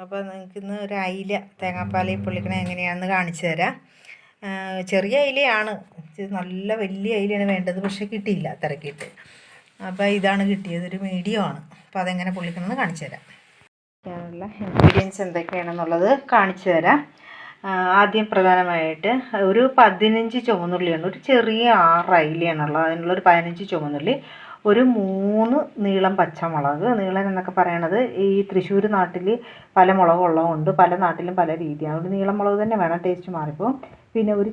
അപ്പോൾ നിങ്ങൾക്ക് ഇന്ന് ഒരു അയില തേങ്ങാപ്പാലിൽ പൊള്ളിക്കണത് എങ്ങനെയാണെന്ന് കാണിച്ചു തരാം. ചെറിയ അയിലയാണ്, നല്ല വലിയ അയിലയാണ് വേണ്ടത്, പക്ഷേ കിട്ടിയില്ല തിരക്കിയിട്ട്. അപ്പോൾ ഇതാണ് കിട്ടിയത്, ഒരു മീഡിയം ആണ്. അപ്പോൾ അതെങ്ങനെ പൊള്ളിക്കണമെന്ന് കാണിച്ചു തരാം. അതിനുള്ള ഇൻഗ്രീഡിയൻസ് എന്തൊക്കെയാണെന്നുള്ളത് കാണിച്ചു തരാം. ആദ്യം പ്രധാനമായിട്ട് ഒരു 15 ചുവന്നുള്ളിയാണ്, ഒരു ചെറിയ 6 അയിലയാണുള്ളത്, അതിനുള്ളൊരു 15 ചുവന്നുള്ളി, ഒരു 3 നീളം പച്ചമുളക്. നീളൻ എന്നൊക്കെ പറയണത് ഈ തൃശ്ശൂർ നാട്ടിൽ പല മുളകുള്ളതുകൊണ്ട് പല നാട്ടിലും പല രീതിയാണ്, ഒരു നീളം മുളക് തന്നെ വേണം, ടേസ്റ്റ് മാറിപ്പോവും. പിന്നെ ഒരു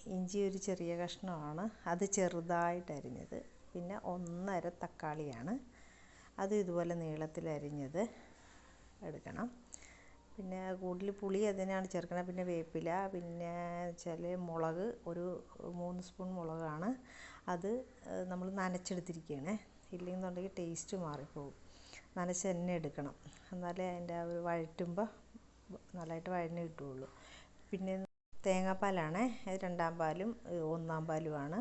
ഇഞ്ചി ഒരു ചെറിയ കഷ്ണമാണ്, അത് ചെറുതായിട്ട് അരിഞ്ഞത്. പിന്നെ 1.5 തക്കാളിയാണ്, അത് ഇതുപോലെ നീളത്തിൽ അരിഞ്ഞത് എടുക്കണം. പിന്നെ കൂടുതൽ പുളി അതിനാണ് ചേർക്കണം. പിന്നെ വേപ്പില, പിന്നെ വെച്ചാൽ മുളക് ഒരു 3 സ്പൂൺ മുളകാണ്, അത് നമ്മൾ നനച്ചെടുത്തിരിക്കുകയാണ്. ഇല്ലെന്നുണ്ടെങ്കിൽ ടേസ്റ്റ് മാറിപ്പോകും, നനച്ച് തന്നെ എടുക്കണം, എന്നാലേ അതിൻ്റെ ആ ഒരു വഴറ്റുമ്പോൾ നല്ലതായിട്ട് വഴഞ്ഞ് കിട്ടുകയുള്ളൂ. പിന്നെ തേങ്ങാപ്പാലാണ്, അത് 2-ാം പാലും 1-ാം പാലുമാണ്.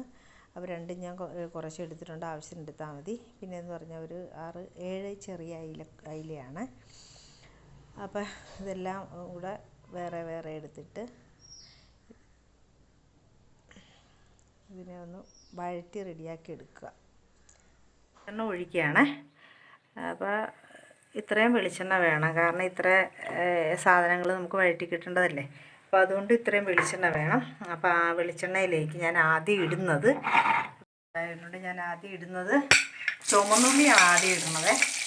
അപ്പോൾ രണ്ടും ഞാൻ കുറച്ച് എടുത്തിട്ടുണ്ട്, ആവശ്യത്തിന് എടുത്താൽ മതി. പിന്നെ എന്ന് പറഞ്ഞാൽ ഒരു 6-7 ചെറിയ അയിലയാണ്. അപ്പോൾ ഇതെല്ലാം കൂടെ വേറെ വേറെ എടുത്തിട്ട് ഇതിനെ ഒന്ന് വഴറ്റി റെഡിയാക്കി എടുക്കുക. എണ്ണ ഒഴിക്കുകയാണ്. അപ്പോൾ ഇത്രയും വെളിച്ചെണ്ണ വേണം, കാരണം ഇത്ര സാധനങ്ങൾ നമുക്ക് വഴറ്റി കിട്ടേണ്ടതല്ലേ. അപ്പോൾ അതുകൊണ്ട് ഇത്രയും വെളിച്ചെണ്ണ വേണം. അപ്പോൾ ആ വെളിച്ചെണ്ണയിലേക്ക് ഞാൻ ആദ്യം ഇടുന്നത് ചുവന്നുള്ളിയാണ് ആദ്യം ഇടുന്നത്.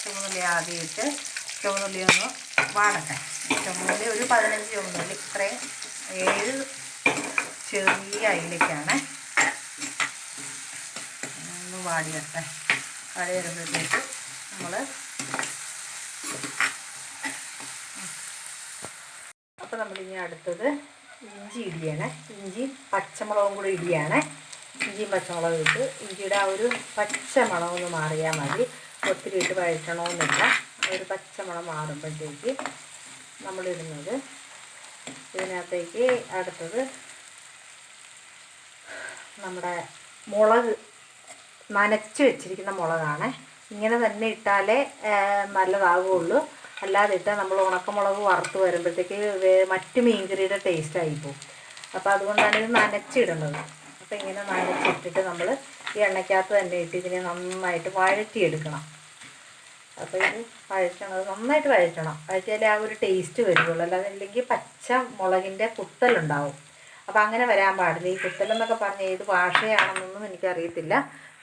ചുവന്നുള്ളി ആദ്യം ഇട്ട് ചുവന്നുള്ളി ഒന്ന് വാടട്ടെ. ചുവന്നുള്ളി ഒരു 15 ചുവന്നുള്ളി, ഇത്രയും 7 ചെറിയ അയിലേക്കാണ്. ഒന്ന് വാടി വരട്ടെ. വാടി വരുമ്പോഴത്തേക്ക് നമ്മളിനി അടുത്തത് ഇഞ്ചി ഇടിയാണ്. ഇഞ്ചി പച്ചമുളകും കൂടി ഇടിയാണ്. ഇഞ്ചിയും പച്ചമുളകും ഇട്ട് ഇഞ്ചിയുടെ ആ ഒരു പച്ചമണം ഒന്ന് മാറിയാൽ മതി, ഒത്തിരി ഇട്ട് വഴറ്റണമെന്നില്ല. ഒരു പച്ചമണം മാറുമ്പോഴത്തേക്ക് നമ്മളിടുന്നത് ഇതിനകത്തേക്ക് അടുത്തത് നമ്മുടെ മുളക്, നനച്ച് വെച്ചിരിക്കുന്ന മുളകാണ്. ഇങ്ങനെ തന്നെ ഇട്ടാലേ നല്ലതാകുള്ളൂ, അല്ലാതെ ഇട്ടാൽ നമ്മൾ ഉണക്കമുളക് വറുത്ത് വരുമ്പോഴത്തേക്ക് മറ്റ് മീൻകറിയുടെ ടേസ്റ്റ് ആയിപ്പോവും. അപ്പോൾ അതുകൊണ്ടാണ് ഇത് നനച്ചിടുന്നത്. അപ്പോൾ ഇങ്ങനെ നനച്ചിട്ടിട്ട് നമ്മൾ ഈ എണ്ണയ്ക്കകത്ത് തന്നെ ഇട്ട് ഇതിനെ നന്നായിട്ട് വഴറ്റിയെടുക്കണം. അപ്പോൾ ഇത് നന്നായിട്ട് വഴറ്റിയാലേ ആ ഒരു ടേസ്റ്റ് വരുള്ളൂ, അല്ലാതെ ഇല്ലെങ്കിൽ പച്ച മുളകിൻ്റെ കുത്തലുണ്ടാവും. അപ്പോൾ അങ്ങനെ വരാൻ പാടില്ല. ഈ കുത്തലെന്നൊക്കെ പറഞ്ഞാൽ ഏത് ഭാഷയാണെന്നൊന്നും എനിക്കറിയത്തില്ല,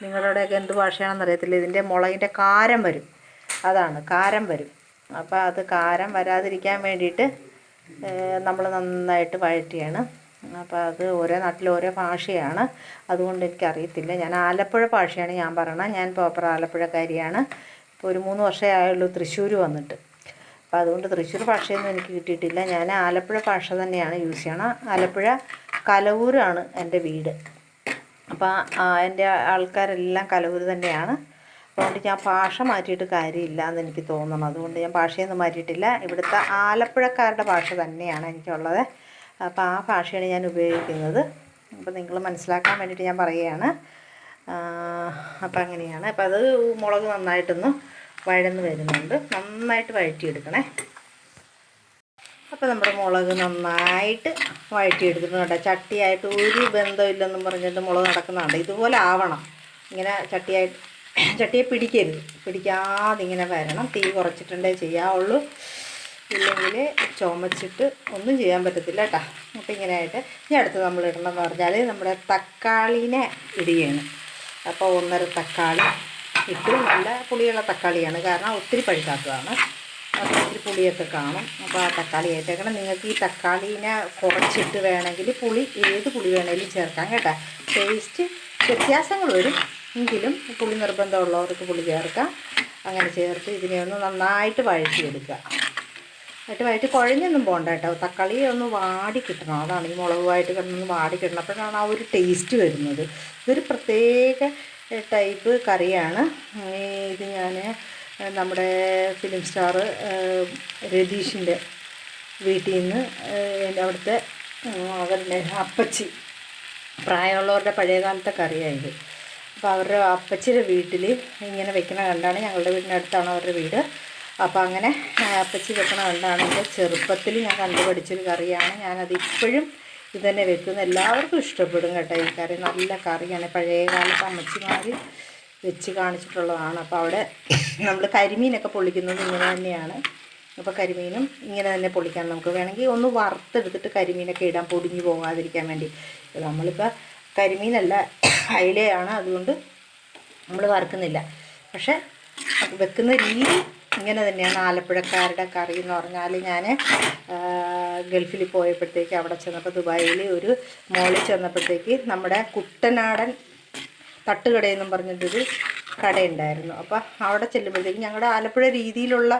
നിങ്ങളുടെയൊക്കെ എന്ത് ഭാഷയാണെന്നറിയത്തില്ല. ഇതിൻ്റെ മുളകിൻ്റെ കാരം വരും, അതാണ് കാരം വരും. അപ്പോൾ അത് കാരം വരാതിരിക്കാൻ വേണ്ടിയിട്ട് നമ്മൾ നന്നായിട്ട് വഴറ്റിയാണ്. അപ്പോൾ അത് ഓരോ നാട്ടിൽ ഓരോ ഭാഷയാണ്, അതുകൊണ്ട് എനിക്കറിയത്തില്ല. ഞാൻ ആലപ്പുഴ ഭാഷയാണ് ഞാൻ പറയണത്, ഞാൻ പ്രോപ്പർ ആലപ്പുഴക്കാരിയാണ്. ഇപ്പോൾ ഒരു 3 വർഷമേ ആയുള്ളൂ തൃശ്ശൂർ വന്നിട്ട്. അപ്പോൾ അതുകൊണ്ട് തൃശ്ശൂർ ഭാഷയൊന്നും എനിക്ക് കിട്ടിയിട്ടില്ല. ഞാൻ ആലപ്പുഴ ഭാഷ തന്നെയാണ് യൂസ് ചെയ്യണം. ആലപ്പുഴ കലവൂരാണ് എൻ്റെ വീട്. അപ്പോൾ എൻ്റെ ആൾക്കാരെല്ലാം കലവൂർ തന്നെയാണ്. അതുകൊണ്ട് ഞാൻ ഭാഷ മാറ്റിയിട്ട് കാര്യമില്ല എന്ന് എനിക്ക് തോന്നണം, അതുകൊണ്ട് ഞാൻ ഭാഷയൊന്നും മാറ്റിയിട്ടില്ല. ഇവിടുത്തെ ആലപ്പുഴക്കാരുടെ ഭാഷ തന്നെയാണ് എനിക്കുള്ളത്. അപ്പോൾ ആ ഭാഷയാണ് ഞാൻ ഉപയോഗിക്കുന്നത്. അപ്പോൾ നിങ്ങൾ മനസ്സിലാക്കാൻ വേണ്ടിയിട്ട് ഞാൻ പറയുകയാണ്. അപ്പോൾ അങ്ങനെയാണ്. അപ്പോൾ അത് മുളക് നന്നായിട്ടൊന്ന് വഴന്ന് വരുന്നുണ്ട്, നന്നായിട്ട് വഴറ്റിയെടുക്കണേ. അപ്പോൾ നമ്മുടെ മുളക് നന്നായിട്ട് വഴറ്റിയെടുത്തിട്ടുണ്ട്. ചട്ടിയായിട്ട് ഒരു ബന്ധമില്ലെന്നും പറഞ്ഞിട്ട് മുളക് നടക്കുന്നുണ്ട്. ഇതുപോലെ ആവണം, ഇങ്ങനെ ചട്ടിയെ പിടിക്കാതെ ഇങ്ങനെ വരണം. തീ കുറച്ചിട്ടുണ്ടേ ചെയ്യാവുള്ളൂ, ഇല്ലെങ്കിൽ ചുമച്ചിട്ട് ഒന്നും ചെയ്യാൻ പറ്റത്തില്ല കേട്ടോ. അപ്പോൾ ഇങ്ങനെയായിട്ട് ഇനി അടുത്ത് നമ്മൾ ഇടണമെന്ന് പറഞ്ഞാൽ നമ്മുടെ തക്കാളീനെ ഇടുകയാണ്. അപ്പോൾ 1.5 തക്കാളി ഇട്ട്, നല്ല പുളിയുള്ള തക്കാളിയാണ്, കാരണം ഒത്തിരി പഴുക്കാത്തതാണ്, അപ്പോൾ ഒത്തിരി പുളിയൊക്കെ കാണും. അപ്പോൾ ആ തക്കാളി ഏറ്റേക്കണം. നിങ്ങൾക്ക് ഈ തക്കാളീനെ കുറച്ചിട്ട് വേണമെങ്കിൽ ഏത് പുളി വേണമെങ്കിലും ചേർക്കാം കേട്ടോ. ടേസ്റ്റ് വ്യത്യാസങ്ങൾ വരും, എങ്കിലും പുളി നിർബന്ധമുള്ളവർക്ക് പുളി ചേർക്കാം. അങ്ങനെ ചേർത്ത് ഇതിനെ ഒന്ന് നന്നായിട്ട് വഴറ്റിയെടുക്കുക. വഴറ്റി കുഴഞ്ഞൊന്നും പോകണ്ട കേട്ടോ, തക്കാളി ഒന്ന് വാടി കിട്ടണം, അതാണ് ഈ മുളകുമായിട്ട് കിടന്നൊന്ന് വാടി കിട്ടണം, അപ്പോഴാണ് ആ ഒരു ടേസ്റ്റ് വരുന്നത്. ഇതൊരു പ്രത്യേക ടൈപ്പ് കറിയാണ്. ഇത് ഞാൻ നമ്മുടെ ഫിലിം സ്റ്റാർ രതീഷിൻ്റെ വീട്ടിൽ നിന്ന് അവിടുത്തെ അവരുടെ അപ്പച്ചി, പ്രായമുള്ളവരുടെ പഴയകാലത്തെ കറിയായത്. അപ്പോൾ അവരുടെ അപ്പച്ചിയുടെ വീട്ടിൽ ഇങ്ങനെ വെക്കണ കണ്ടാണ്, ഞങ്ങളുടെ വീടിനടുത്താണ് അവരുടെ വീട്. അപ്പോൾ അങ്ങനെ അപ്പച്ചി വെക്കണ കണ്ടാണ് എൻ്റെ ചെറുപ്പത്തിൽ ഞാൻ കണ്ടുപഠിച്ചൊരു കറിയാണ്. ഞാനതിപ്പോഴും ഇത് തന്നെ വെക്കുന്നത്. എല്ലാവർക്കും ഇഷ്ടപ്പെടും കേട്ടോ ഈ കറി. നല്ല കറിയാണ്, പഴയകാലത്ത് അമ്മച്ചിമാർ വെച്ച് കാണിച്ചിട്ടുള്ളതാണ്. അപ്പോൾ അവിടെ നമ്മൾ കരിമീനൊക്കെ പൊള്ളിക്കുന്നത് ഇങ്ങനെ തന്നെയാണ്. അപ്പോൾ കരിമീനും ഇങ്ങനെ തന്നെ പൊള്ളിക്കാൻ നമുക്ക് വേണമെങ്കിൽ ഒന്ന് വറുത്തെടുത്തിട്ട് കരിമീനൊക്കെ ഇടാൻ, പൊടിഞ്ഞു പോകാതിരിക്കാൻ വേണ്ടി. നമ്മളിപ്പോൾ കരിമീനല്ല അയിലയാണ്, അതുകൊണ്ട് നമ്മൾ വറുക്കുന്നില്ല. പക്ഷേ വെക്കുന്ന രീതി ഇങ്ങനെ തന്നെയാണ്. ആലപ്പുഴക്കാരുടെ കറി എന്ന് പറഞ്ഞാൽ ഞാൻ ഗൾഫിൽ പോയപ്പോഴത്തേക്ക് അവിടെ ചെന്നപ്പോൾ ദുബായിൽ ഒരു മോളിൽ ചെന്നപ്പോഴത്തേക്ക് നമ്മുടെ കുട്ടനാടൻ തട്ടുകടയെന്നും പറഞ്ഞിട്ടൊരു കടയുണ്ടായിരുന്നു. അപ്പോൾ അവിടെ ചെല്ലുമ്പോഴത്തേക്ക് ഞങ്ങളുടെ ആലപ്പുഴ രീതിയിലുള്ള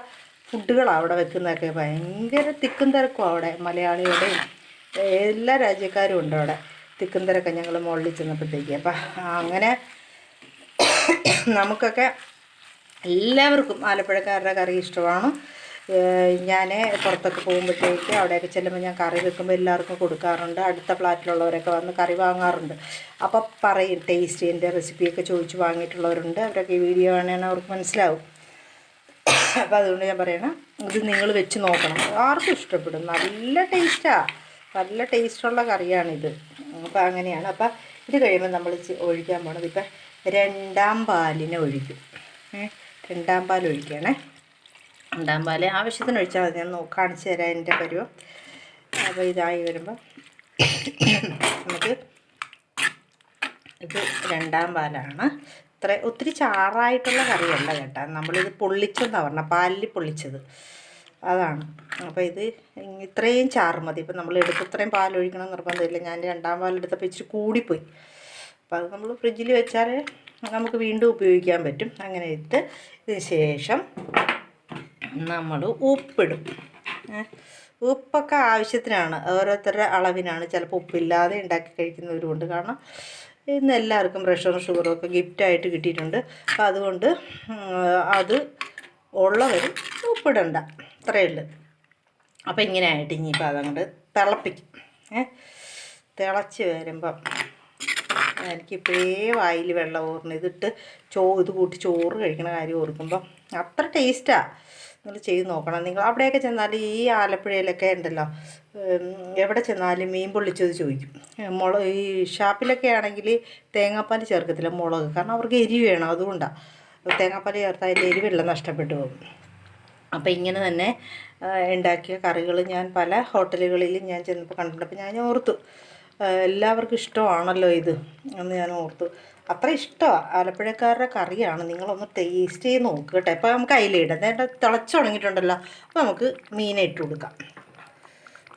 ഫുഡുകളാണ് അവിടെ വെക്കുന്നതൊക്കെ. ഭയങ്കര തിക്കും തിരക്കും അവിടെ. മലയാളികളുടെയും എല്ലാ രാജ്യക്കാരും ഉണ്ട് അവിടെ. തിക്കും തിരക്കൊക്കെ ഞങ്ങൾ മുകളിൽ ചെന്നപ്പോഴത്തേക്ക്. അപ്പം അങ്ങനെ നമുക്കൊക്കെ എല്ലാവർക്കും ആലപ്പുഴക്കാരുടെ കറി ഇഷ്ടമാണ്. ഞാൻ പുറത്തൊക്കെ പോകുമ്പോഴത്തേക്ക് അവിടെയൊക്കെ ചെല്ലുമ്പോൾ ഞാൻ കറി വെക്കുമ്പോൾ എല്ലാവർക്കും കൊടുക്കാറുണ്ട്. അടുത്ത ഫ്ലാറ്റിലുള്ളവരൊക്കെ വന്ന് കറി വാങ്ങാറുണ്ട്. അപ്പോൾ പറയും ടേസ്റ്റ്, എൻ്റെ റെസിപ്പിയൊക്കെ ചോദിച്ച് വാങ്ങിയിട്ടുള്ളവരുണ്ട്. അവരൊക്കെ ഈ വീഡിയോ ആണെങ്കിൽ അവർക്ക് മനസ്സിലാവും. അപ്പോൾ അതുകൊണ്ട് ഞാൻ പറയണം, ഇത് നിങ്ങൾ വെച്ച് നോക്കണം, ആർക്കും ഇഷ്ടപ്പെടും. നല്ല ടേസ്റ്റാണ്, നല്ല ടേസ്റ്റുള്ള കറിയാണിത്. അപ്പോൾ അങ്ങനെയാണ്. അപ്പോൾ ഇത് കഴിയുമ്പോൾ നമ്മൾ ഒഴിക്കാൻ പോണത് ഇപ്പം രണ്ടാം പാലിനെ ഒഴിക്കും. രണ്ടാം പാൽ ഒഴിക്കുകയാണേ. രണ്ടാം പാൽ ആവശ്യത്തിന് ഒഴിച്ചാൽ മതി. ഞാൻ കാണിച്ചു തരാം എൻ്റെ പരുവം. അപ്പോൾ ഇതായി വരുമ്പോൾ നമുക്ക് ഇത് രണ്ടാം പാലാണ്. ഒത്തിരി ചാറായിട്ടുള്ള കറിയല്ല കേട്ടോ. നമ്മളിത് പൊള്ളിച്ചെന്നാണ് പറഞ്ഞത്, പാലിൽ പൊള്ളിച്ചത് അതാണ്. അപ്പോൾ ഇത് ഇത്രയും ചാറ് മതി. ഇപ്പം നമ്മൾ ഇത്രയും പാലൊഴിക്കണം നിർബന്ധമില്ല. ഞാൻ രണ്ടാം പാലെടുത്തപ്പോൾ ഇച്ചിരി കൂടിപ്പോയി. അപ്പോൾ അത് നമ്മൾ ഫ്രിഡ്ജിൽ വെച്ചാൽ നമുക്ക് വീണ്ടും ഉപയോഗിക്കാൻ പറ്റും. അങ്ങനെ ഇട്ട് ഇതിന് ശേഷം നമ്മൾ ഉപ്പിടും. ഉപ്പൊക്കെ ആവശ്യത്തിനാണ്, ഓരോരുത്തരുടെ അളവിനാണ്. ചിലപ്പോൾ ഉപ്പില്ലാതെ ഉണ്ടാക്കി കഴിക്കുന്നവരുമുണ്ട്. കാരണം ഇന്ന് എല്ലാവർക്കും പ്രഷറും ഷുഗറും ഒക്കെ ഗിഫ്റ്റായിട്ട് കിട്ടിയിട്ടുണ്ട്. അപ്പോൾ അതുകൊണ്ട് അത് ഉള്ളവർ ഉപ്പിടണ്ട, അത്രയേ ഉള്ളൂ. അപ്പോൾ ഇങ്ങനെ ആയിട്ട് ഇനിയിപ്പോൾ അതങ്ങോട്ട് തിളപ്പിക്കും. തിളച്ച് വരുമ്പം എനിക്കിപ്പോഴേ വായിൽ വെള്ളം ഓർന്ന് ഇതിട്ട് ഇത് കൂട്ടി ചോറ് കഴിക്കണ കാര്യം ഓർക്കുമ്പം അത്ര ടേസ്റ്റാണ്. നിങ്ങൾ ചെയ്ത് നോക്കണം. നിങ്ങൾ അവിടെയൊക്കെ ചെന്നാൽ ഈ ആലപ്പുഴയിലൊക്കെ ഉണ്ടല്ലോ, എവിടെ ചെന്നാലും മീൻ പൊള്ളിച്ചത് ചോദിക്കും. ഈ ഷാപ്പിലൊക്കെ ആണെങ്കിൽ തേങ്ങാപ്പാൽ ചേർക്കത്തില്ല, മുളക്. കാരണം അവർക്ക് എരിവ് വേണം, അതുകൊണ്ടാണ്. തേങ്ങാപ്പാൽ ചേർത്താൽ അതിൻ്റെ എരിവെല്ലാം നഷ്ടപ്പെട്ടു പോകും. അപ്പോൾ ഇങ്ങനെ തന്നെ ഉണ്ടാക്കിയ കറികൾ ഞാൻ പല ഹോട്ടലുകളിലും ഞാൻ ചെന്നപ്പോൾ കണ്ടിട്ടുണ്ട്. അപ്പോൾ ഞാൻ ഓർത്തു എല്ലാവർക്കും ഇഷ്ടമാണല്ലോ ഇത് എന്ന് ഞാൻ ഓർത്തു. അത്ര ഇഷ്ടമാണ്. ആലപ്പുഴക്കാരുടെ കറിയാണ്. നിങ്ങളൊന്ന് ടേസ്റ്റ് ചെയ്ത് നോക്കുക കേട്ടോ. ഇപ്പോൾ നമുക്ക് അയിലയിടാം. നേരെ തിളച്ച് തുടങ്ങിയിട്ടുണ്ടല്ലോ. അപ്പോൾ നമുക്ക് മീനെ ഇട്ട് കൊടുക്കാം.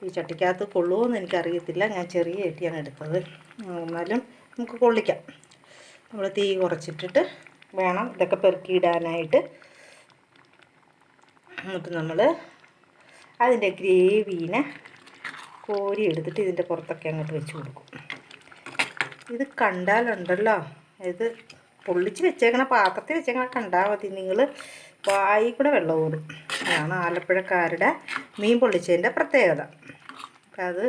ഈ ചട്ടിക്കകത്ത് കൊള്ളുമോയെന്ന് എനിക്കറിയത്തില്ല. ഞാൻ ചെറിയ ചട്ടിയാണ് എടുത്തത്, എന്നാലും നമുക്ക് കൊള്ളിക്കാം. നമ്മൾ തീ കുറച്ചിട്ടിട്ട് വേണം ഇതൊക്കെ പെറുക്കിയിടാനായിട്ട്. എന്നിട്ട് നമ്മൾ അതിൻ്റെ ഗ്രേവീനെ കോരി എടുത്തിട്ട് ഇതിൻ്റെ പുറത്തൊക്കെ അങ്ങോട്ട് വെച്ച് കൊടുക്കും. ഇത് കണ്ടാലുണ്ടല്ലോ, ഇത് പൊള്ളിച്ച് വെച്ചേക്കണ പാത്രത്തിൽ വെച്ചേക്കണ കണ്ടാൽ മതി, നിങ്ങൾ വായി കൂടെ വെള്ളം ഓടും. അതാണ് ആലപ്പുഴക്കാരുടെ മീൻ പൊള്ളിച്ചതിൻ്റെ പ്രത്യേകത. അപ്പം അത്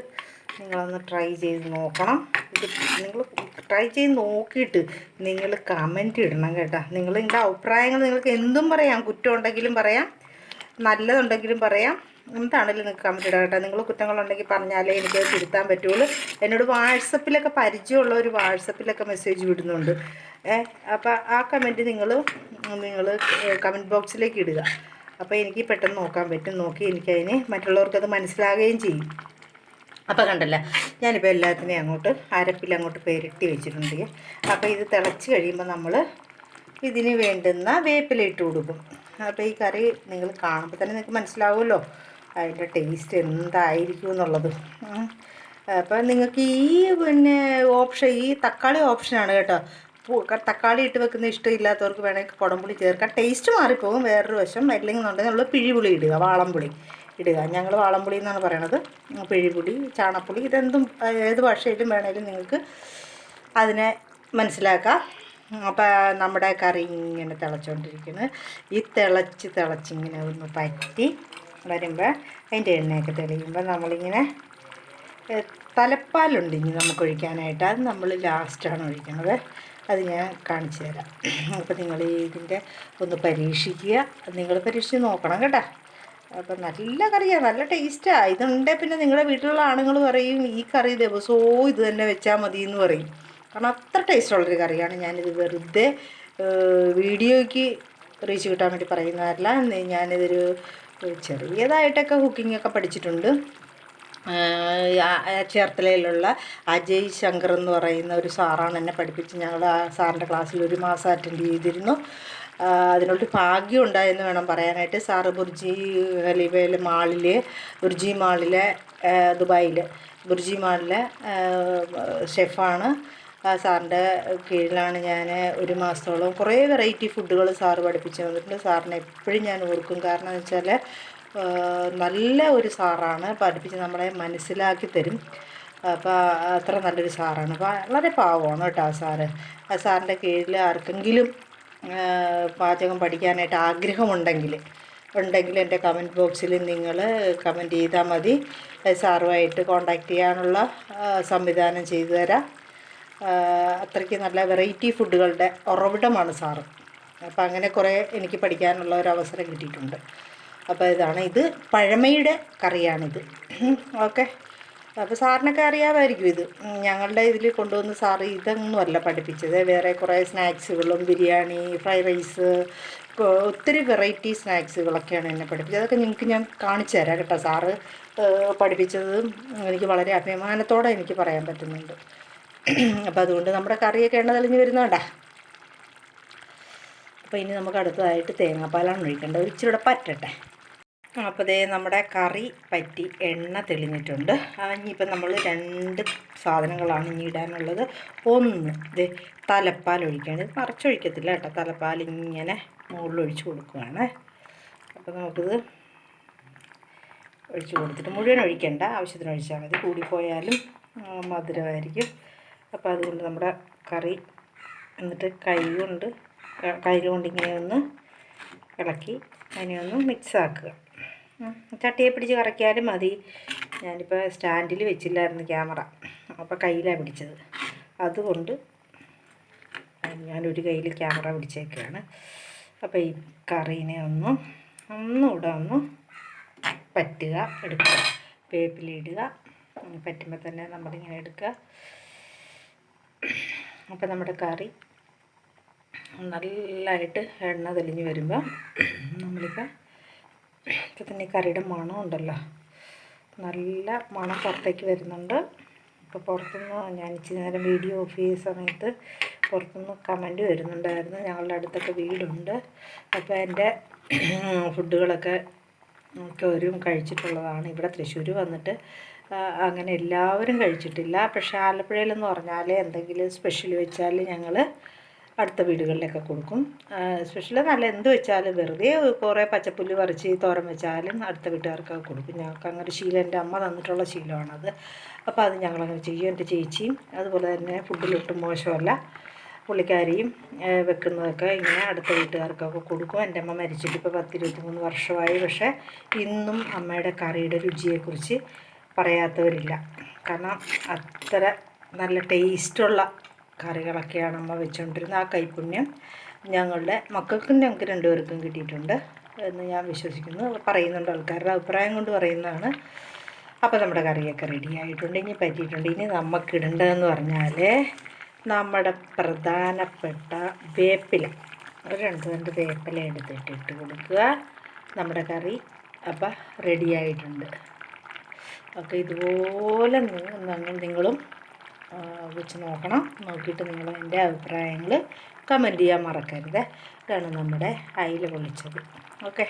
നിങ്ങളൊന്ന് ട്രൈ ചെയ്ത് നോക്കണം. ഇത് നിങ്ങൾ ട്രൈ ചെയ്ത് നോക്കിയിട്ട് നിങ്ങൾ കമൻറ്റ് ഇടണം കേട്ടോ. നിങ്ങളുടെ അഭിപ്രായങ്ങൾ നിങ്ങൾക്ക് എന്തും പറയാം. കുറ്റം ഉണ്ടെങ്കിലും പറയാം, നല്ലതുണ്ടെങ്കിലും പറയാം, എന്താണെങ്കിലും നിങ്ങൾക്ക് കമൻറ്റ് ഇടാം കേട്ടോ. നിങ്ങൾ കുറ്റങ്ങളുണ്ടെങ്കിൽ പറഞ്ഞാലേ എനിക്കത് തിരുത്താൻ പറ്റുള്ളൂ. എന്നോട് വാട്സപ്പിലൊക്കെ പരിചയമുള്ളവർ വാട്സപ്പിലൊക്കെ മെസ്സേജ് വിടുന്നുണ്ട്. അപ്പോൾ ആ കമൻറ്റ് നിങ്ങൾ കമൻറ്റ് ബോക്സിലേക്ക് ഇടുക. അപ്പോൾ എനിക്ക് പെട്ടെന്ന് നോക്കാൻ പറ്റും. നോക്കി എനിക്കതിന് മറ്റുള്ളവർക്കത് മനസ്സിലാകുകയും ചെയ്യും. അപ്പോൾ കണ്ടല്ലോ, ഞാനിപ്പോൾ എല്ലാത്തിനെയും അങ്ങോട്ട് അരപ്പിലങ്ങോട്ട് പെരട്ടി വെച്ചിട്ടുണ്ട്. അപ്പോൾ ഇത് തിളച്ച് കഴിയുമ്പോൾ നമ്മൾ ഇതിന് വേണ്ടുന്ന വേപ്പില ഇട്ട് കൊടുക്കും. അപ്പോൾ ഈ കറി നിങ്ങൾ കാണുമ്പോൾ തന്നെ നിങ്ങൾക്ക് മനസ്സിലാവുമല്ലോ അതിൻ്റെ ടേസ്റ്റ് എന്തായിരിക്കും എന്നുള്ളത്. അപ്പോൾ നിങ്ങൾക്ക് ഈ തക്കാളി ഓപ്ഷനാണ് കേട്ടോ. തക്കാളി ഇട്ട് വെക്കുന്ന ഇഷ്ടമില്ലാത്തവർക്ക് വേണമെങ്കിൽ കുടംപുളി ചേർക്കാം, ടേസ്റ്റ് മാറിപ്പോകും. വേറൊരു വശം അല്ലെന്നുണ്ടെങ്കിൽ നമ്മൾ പിഴിപുളി ഇടുക, വാളംപുളി ഇടുക. ഞങ്ങൾ വാളംപുളി എന്നാണ് പറയണത്. പിഴിപുളി, ചാണകപ്പുളി, ഇതെന്തും ഏത് ഭാഷയിലും വേണമെങ്കിലും നിങ്ങൾക്ക് അതിനെ മനസ്സിലാക്കാം. അപ്പോൾ നമ്മുടെ കറി ഇങ്ങനെ തിളച്ചുകൊണ്ടിരിക്കുന്നത്, ഈ തിളച്ചിങ്ങനെ ഒന്ന് പറ്റി വരുമ്പോൾ അതിൻ്റെ എണ്ണയൊക്കെ തെളിയുമ്പോൾ നമ്മളിങ്ങനെ തലപ്പാലുണ്ട് ഇനി നമുക്ക് ഒഴിക്കാനായിട്ട്. അത് നമ്മൾ ലാസ്റ്റാണ് ഒഴിക്കുന്നത്. അത് ഞാൻ കാണിച്ചു തരാം. അപ്പോൾ നിങ്ങൾ ഇതിൻ്റെ ഒന്ന് പരീക്ഷിക്കുക, നിങ്ങൾ പരീക്ഷിച്ച് നോക്കണം കേട്ടോ. അപ്പം നല്ല കറിയാണ്, നല്ല ടേസ്റ്റാണ്. ഇതുണ്ട് പിന്നെ നിങ്ങളുടെ വീട്ടിലുള്ള ആണുങ്ങൾ പറയും ഈ കറി ദിവസവും ഇത് തന്നെ വെച്ചാൽ മതി എന്ന് പറയും. കാരണം അത്ര ടേസ്റ്റുള്ളൊരു കറിയാണ്. ഞാനിത് വെറുതെ വീഡിയോയ്ക്ക് റീച്ച് കിട്ടാൻ വേണ്ടി പറയുന്നതല്ല. ഞാനിതൊരു ചെറിയതായിട്ടൊക്കെ കുക്കിങ്ങൊക്കെ പഠിച്ചിട്ടുണ്ട്. ചേർത്തലയിലുള്ള അജയ് ശങ്കർ എന്ന് പറയുന്ന ഒരു സാറാണ് എന്നെ പഠിപ്പിച്ച്. ഞങ്ങൾ ആ സാറിൻ്റെ ക്ലാസ്സിൽ ഒരു മാസം അറ്റൻഡ് ചെയ്തിരുന്നു. അതിനൊരു ഭാഗ്യം ഉണ്ടായെന്ന് വേണം പറയാനായിട്ട്. സാറ് ബുർജി ഖലീഫയിലെ ബുർജി മാളിലെ ദുബായിൽ ബുർജി മാളിലെ ഷെഫാണ്. സാറിൻ്റെ കീഴിലാണ് ഞാൻ ഒരു മാസത്തോളം കുറേ വെറൈറ്റി ഫുഡുകൾ സാറ് പഠിപ്പിച്ച് തന്നിട്ടുണ്ട്. സാറിനെ എപ്പോഴും ഞാൻ ഓർക്കും. കാരണം എന്ന് വെച്ചാൽ നല്ല ഒരു സാറാണ്, പഠിപ്പിച്ച് നമ്മളെ മനസ്സിലാക്കി തരും. അപ്പോൾ അത്ര നല്ലൊരു സാറാണ്. അപ്പോൾ വളരെ പാവമാണ് കേട്ടോ ആ സാറ്. ആ സാറിൻ്റെ കീഴിൽ ആർക്കെങ്കിലും പാചകം പഠിക്കാനായിട്ട് ആഗ്രഹമുണ്ടെങ്കിൽ എൻ്റെ കമൻറ്റ് ബോക്സിൽ നിങ്ങൾ കമൻറ്റ് ചെയ്താൽ മതി. സാറുമായിട്ട് കോണ്ടാക്ട് ചെയ്യാനുള്ള സംവിധാനം ചെയ്തു തരാം. അത്രയ്ക്ക് നല്ല വെറൈറ്റി ഫുഡുകളുടെ ഉറവിടമാണ് സാറ്. അപ്പോൾ അങ്ങനെ കുറേ എനിക്ക് പഠിക്കാനുള്ള ഒരു അവസരം കിട്ടിയിട്ടുണ്ട്. അപ്പോൾ ഇത് പഴമയുടെ കറിയാണിത്. ഓക്കെ, അപ്പോൾ സാറിനൊക്കെ അറിയാമായിരിക്കും ഇത്. ഞങ്ങളുടെ ഇതിൽ കൊണ്ടുവന്ന് സാറ് ഇതൊന്നുമല്ല പഠിപ്പിച്ചത്, വേറെ കുറേ സ്നാക്സുകളും ബിരിയാണി, ഫ്രൈഡ് റൈസ്, ഒത്തിരി വെറൈറ്റി സ്നാക്സുകളൊക്കെയാണ് എന്നെ പഠിപ്പിച്ചത്. അതൊക്കെ നിങ്ങൾക്ക് ഞാൻ കാണിച്ചു തരാം കേട്ടോ. സാറ് പഠിപ്പിച്ചത് എനിക്ക് വളരെ അഭിമാനത്തോടെ എനിക്ക് പറയാൻ പറ്റുന്നുണ്ട്. അപ്പോൾ അതുകൊണ്ട് നമ്മുടെ കറിയൊക്കെ എണ്ണ തെളിഞ്ഞ് വരുന്നുണ്ടാ. അപ്പോൾ ഇനി നമുക്ക് അടുത്തതായിട്ട് തേങ്ങാപ്പാലാണ് ഒഴിക്കേണ്ടത്. ഒരു ഇച്ചിരി പറ്റട്ടെ. അപ്പോൾ ദേ നമ്മുടെ കറി പറ്റി എണ്ണ തെളിഞ്ഞിട്ടുണ്ട്. ഇനിയിപ്പോൾ നമ്മൾ 2 സാധനങ്ങളാണ് ഇനി ഇടാനുള്ളത്. ഒന്ന് ദേ തലപ്പാൽ ഒഴിക്കുകയാണ്. ഇത് മറച്ചൊഴിക്കത്തില്ല കേട്ടോ, തലപ്പാൽ ഇങ്ങനെ മുകളിൽ ഒഴിച്ച് കൊടുക്കുകയാണ്. അപ്പോൾ നമുക്കിത് ഒഴിച്ച് കൊടുത്തിട്ട് മുഴുവൻ ഒഴിക്കേണ്ട, ആവശ്യത്തിന് ഒഴിച്ചാൽ മതി. കൂടിപ്പോയാലും മധുരമായിരിക്കും. അപ്പോൾ അതുകൊണ്ട് നമ്മുടെ കറി എന്നിട്ട് കൈ കൊണ്ട് ഇങ്ങനെ ഒന്ന് ഇളക്കി അതിനെ ഒന്ന് മിക്സാക്കുക. ചട്ടിയെ പിടിച്ച് കറക്കിയാലും മതി. ഞാനിപ്പോൾ സ്റ്റാൻഡിൽ വെച്ചില്ലായിരുന്നു ക്യാമറ, അപ്പോൾ കയ്യിലാണ് പിടിച്ചത്. അതുകൊണ്ട് ഞാനൊരു കയ്യിൽ ക്യാമറ പിടിച്ചേക്കുകയാണ്. അപ്പോൾ ഈ കറീനെ ഒന്നുകൂടെ ഒന്ന് എടുക്കുക, വേപ്പിലിടുക. പറ്റുമ്പോൾ തന്നെ നമ്മളിങ്ങനെ എടുക്കുക. അപ്പോൾ നമ്മുടെ കറി നല്ലതായിട്ട് എണ്ണ തെളിഞ്ഞ് വരുമ്പോൾ നമ്മളിപ്പോൾ തന്നെ കറിയുടെ മണം ഉണ്ടല്ലോ, നല്ല മണം പുറത്തേക്ക് വരുന്നുണ്ട്. അപ്പോൾ പുറത്തുനിന്ന് ഞാൻ ഇച്ചിരി നേരം വീഡിയോ ഓഫ് ചെയ്ത സമയത്ത് പുറത്തുനിന്ന് കമൻറ്റ് വരുന്നുണ്ടായിരുന്നു. ഞങ്ങളുടെ അടുത്തൊക്കെ വീടുണ്ട്. അപ്പോൾ എൻ്റെ ഫുഡുകളൊക്കെ മിക്കവരും കഴിച്ചിട്ടുള്ളതാണ്. ഇവിടെ തൃശ്ശൂർ വന്നിട്ട് അങ്ങനെ എല്ലാവരും കഴിച്ചിട്ടില്ല. പക്ഷേ ആലപ്പുഴയിലെന്ന് പറഞ്ഞാൽ എന്തെങ്കിലും സ്പെഷ്യൽ വെച്ചാൽ ഞങ്ങൾ അടുത്ത വീടുകളിലൊക്കെ കൊടുക്കും. സ്പെഷ്യൽ നല്ല എന്ത് വെച്ചാലും വെറുതെ കുറേ പച്ചപ്പുല്ല് പറിച്ച് തോരൻ വെച്ചാലും അടുത്ത വീട്ടുകാർക്കൊക്കെ കൊടുക്കും. ഞങ്ങൾക്ക് അങ്ങനെ ശീലം എൻ്റെ അമ്മ തന്നിട്ടുള്ള ശീലമാണത്. അപ്പോൾ അത് ഞങ്ങളങ്ങനെ ചെയ്യും. എൻ്റെ ചേച്ചിയും അതുപോലെ തന്നെ ഫുഡിലൊട്ടും മോശമല്ല. പുള്ളിക്കാരിയും വെക്കുന്നതൊക്കെ ഇങ്ങനെ അടുത്ത വീട്ടുകാർക്കൊക്കെ കൊടുക്കും. എൻ്റെ അമ്മ മരിച്ചിട്ട് ഇപ്പോൾ 10-23 വർഷമായി. പക്ഷേ ഇന്നും അമ്മയുടെ കറിയുടെ രുചിയെക്കുറിച്ച് പറയാത്തവരില്ല. കാരണം അത്ര നല്ല ടേസ്റ്റുള്ള കറികളൊക്കെയാണ് അമ്മ വെച്ചുകൊണ്ടിരുന്നത്. ആ കൈപ്പുണ്യം ഞങ്ങളുടെ ഞങ്ങൾക്ക് 2 പേർക്കും കിട്ടിയിട്ടുണ്ട് എന്ന് ഞാൻ വിശ്വസിക്കുന്നു. പറയുന്നുണ്ട്, ആൾക്കാരുടെ അഭിപ്രായം കൊണ്ട് പറയുന്നതാണ്. അപ്പോൾ നമ്മുടെ കറിയൊക്കെ റെഡി ആയിട്ടുണ്ട്, ഇനി പറ്റിയിട്ടുണ്ട്. ഇനി നമുക്കിടേണ്ടതെന്ന് പറഞ്ഞാൽ നമ്മുടെ പ്രധാനപ്പെട്ട വേപ്പില, ഒരു 2 വേപ്പില എടുത്തിട്ട് ഇട്ട് കൊടുക്കുക. നമ്മുടെ കറി അപ്പോൾ റെഡി ആയിട്ടുണ്ട്. അപ്പോൾ ഇതുപോലെ നിങ്ങളും വെച്ച് നോക്കണം. നോക്കിയിട്ട് നിങ്ങൾ എൻ്റെ അഭിപ്രായങ്ങൾ കമൻറ്റ് ചെയ്യാൻ മറക്കരുത്. ഇതാണ് നമ്മുടെ അയില പൊള്ളിച്ചത്. ഓക്കെ.